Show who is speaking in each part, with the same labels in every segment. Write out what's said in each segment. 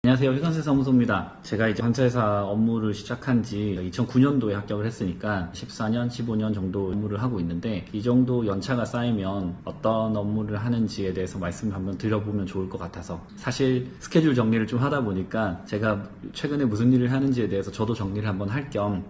Speaker 1: 안녕하세요. 휘관세 사무소입니다. 제가 이제 관세사 업무를 시작한 지 2009년도에 합격을 했으니까 14년, 15년 정도 업무를 하고 있는데 이 정도 연차가 쌓이면 어떤 업무를 하는지에 대해서 말씀을 한번 드려보면 좋을 것 같아서 사실 스케줄 정리를 좀 하다 보니까 제가 최근에 무슨 일을 하는지에 대해서 저도 정리를 한번 할 겸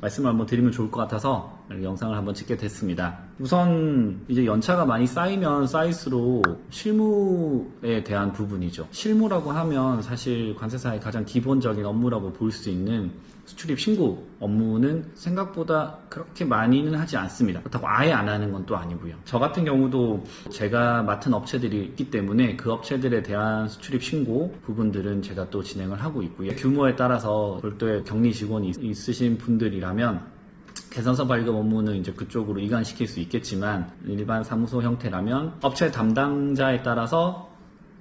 Speaker 1: 말씀을 한번 드리면 좋을 것 같아서 영상을 한번 찍게 됐습니다. 우선 이제 연차가 많이 쌓이면 쌓일수록 실무에 대한 부분이죠. 실무라고 하면 사실 관세사의 가장 기본적인 업무라고 볼 수 있는 수출입 신고 업무는 생각보다 그렇게 많이는 하지 않습니다. 그렇다고 아예 안 하는 건 또 아니고요. 저 같은 경우도 제가 맡은 업체들이 있기 때문에 그 업체들에 대한 수출입 신고 부분들은 제가 또 진행을 하고 있고요. 규모에 따라서 별도의 격리 직원이 있으신 분들이라면 계산서 발급 업무는 이제 그쪽으로 이관시킬 수 있겠지만 일반 사무소 형태라면 업체 담당자에 따라서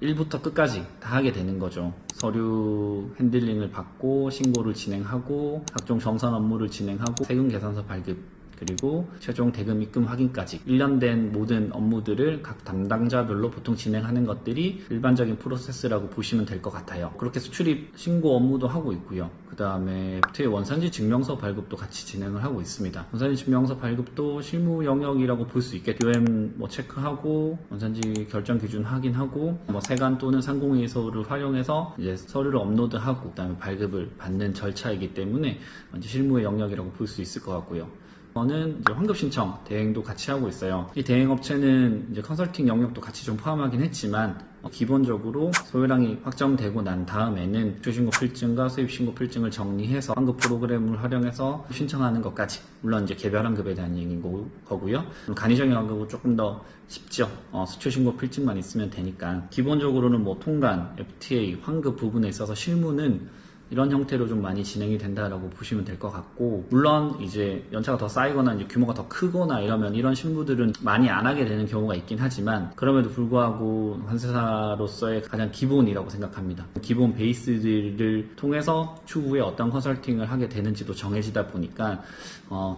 Speaker 1: 1부터 끝까지 다 하게 되는 거죠. 서류 핸들링을 받고 신고를 진행하고 각종 정산 업무를 진행하고 세금 계산서 발급 그리고 최종 대금 입금 확인까지 일련된 모든 업무들을 각 담당자별로 보통 진행하는 것들이 일반적인 프로세스라고 보시면 될 것 같아요. 그렇게 수출입 신고 업무도 하고 있고요. 그 다음에 원산지 증명서 발급도 같이 진행을 하고 있습니다. 원산지 증명서 발급도 실무 영역이라고 볼 수 있겠죠. UM 체크하고 원산지 결정 기준 확인하고 세관 또는 상공회의소를 활용해서 이제 서류를 업로드하고 그 다음에 발급을 받는 절차이기 때문에 이제 실무의 영역이라고 볼 수 있을 것 같고요. 저는 이제 환급 신청 대행도 같이 하고 있어요. 이 대행 업체는 이제 컨설팅 영역도 같이 좀 포함하긴 했지만 기본적으로 소유량이 확정되고 난 다음에는 수출신고 필증과 수입신고 필증을 정리해서 환급 프로그램을 활용해서 신청하는 것까지 물론 이제 개별 환급에 대한 얘기인 거고요. 간이적인 환급은 조금 더 쉽죠. 수출신고 필증만 있으면 되니까 기본적으로는 뭐 통관, FTA, 환급 부분에 있어서 실무는 이런 형태로 좀 많이 진행이 된다라고 보시면 될 것 같고, 물론 이제 연차가 더 쌓이거나 이제 규모가 더 크거나 이러면 이런 실무들은 많이 안 하게 되는 경우가 있긴 하지만 그럼에도 불구하고 관세사로서의 가장 기본이라고 생각합니다. 기본 베이스들을 통해서 추후에 어떤 컨설팅을 하게 되는지도 정해지다 보니까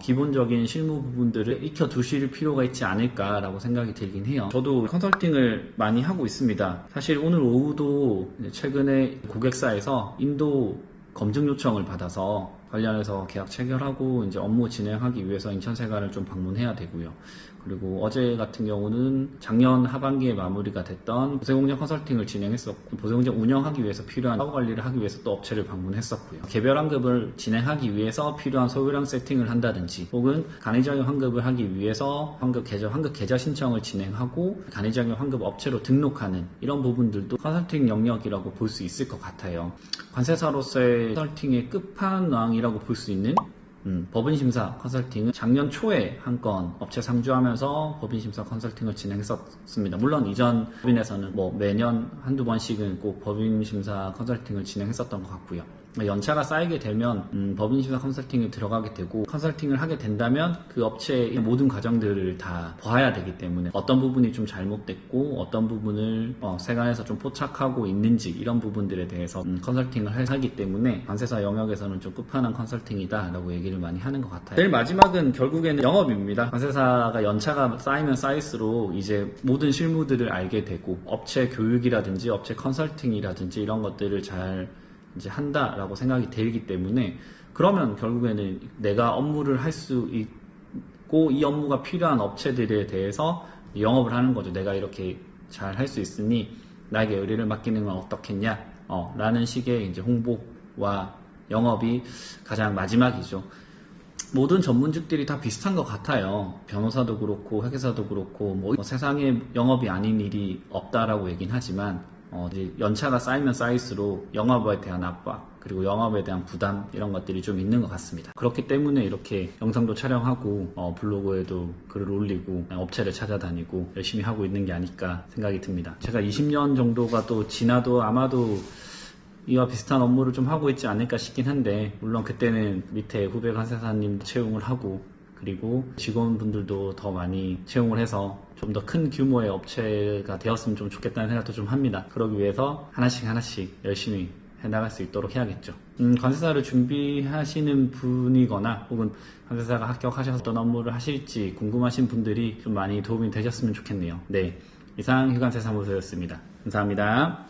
Speaker 1: 기본적인 실무 부분들을 익혀두실 필요가 있지 않을까라고 생각이 들긴 해요. 저도 컨설팅을 많이 하고 있습니다. 사실 오늘 오후도 최근에 고객사에서 인도 검증 요청을 받아서 관련해서 계약 체결하고 이제 업무 진행하기 위해서 인천세관을 좀 방문해야 되고요. 그리고 어제 같은 경우는 작년 하반기에 마무리가 됐던 보세공정 컨설팅을 진행했었고 보세공정 운영하기 위해서 필요한 사고 관리를 하기 위해서 또 업체를 방문했었고요. 개별 환급을 진행하기 위해서 필요한 소유량 세팅을 한다든지 혹은 간이적인 환급을 하기 위해서 환급 계좌 신청을 진행하고 간이적인 환급 업체로 등록하는 이런 부분들도 컨설팅 영역이라고 볼 수 있을 것 같아요. 관세사로서의 컨설팅의 끝판왕이라고 볼 수 있는 법인심사 컨설팅은 작년 초에 한 건 업체 상주하면서 법인심사 컨설팅을 진행했었습니다. 물론 이전 법인에서는 뭐 매년 한두 번씩은 꼭 법인심사 컨설팅을 진행했었던 것 같고요. 연차가 쌓이게 되면 법인심사 컨설팅에 들어가게 되고 컨설팅을 하게 된다면 그 업체의 모든 과정들을 다 봐야 되기 때문에 어떤 부분이 좀 잘못됐고 어떤 부분을 세관에서 좀 포착하고 있는지 이런 부분들에 대해서 컨설팅을 하기 때문에 관세사 영역에서는 좀 끝판왕 컨설팅이다 라고 얘기를 많이 하는 것 같아요. 제일 마지막은 결국에는 영업입니다. 관세사가 연차가 쌓이면 쌓일수록 이제 모든 실무들을 알게 되고 업체 교육이라든지 업체 컨설팅이라든지 이런 것들을 잘 이제 한다라고 생각이 들기 때문에 그러면 결국에는 내가 업무를 할 수 있고 이 업무가 필요한 업체들에 대해서 영업을 하는 거죠. 내가 이렇게 잘 할 수 있으니 나에게 의뢰를 맡기는 건 어떻겠냐 라는 식의 이제 홍보와 영업이 가장 마지막이죠. 모든 전문직들이 다 비슷한 것 같아요. 변호사도 그렇고 회계사도 그렇고 뭐 세상에 영업이 아닌 일이 없다라고 얘기는 하지만 이제 연차가 쌓이면 쌓일수록 영업에 대한 압박 그리고 영업에 대한 부담 이런 것들이 좀 있는 것 같습니다. 그렇기 때문에 이렇게 영상도 촬영하고 블로그에도 글을 올리고 업체를 찾아다니고 열심히 하고 있는 게 아닐까 생각이 듭니다. 제가 20년 정도가 또 지나도 아마도 이와 비슷한 업무를 좀 하고 있지 않을까 싶긴 한데 물론 그때는 밑에 후배 관세사님 채용을 하고 그리고 직원분들도 더 많이 채용을 해서 좀 더 큰 규모의 업체가 되었으면 좀 좋겠다는 생각도 좀 합니다. 그러기 위해서 하나씩 열심히 해나갈 수 있도록 해야겠죠. 관세사를 준비하시는 분이거나 혹은 관세사가 합격하셔서 어떤 업무를 하실지 궁금하신 분들이 좀 많이 도움이 되셨으면 좋겠네요. 네, 이상 휘관세 사무소였습니다. 감사합니다.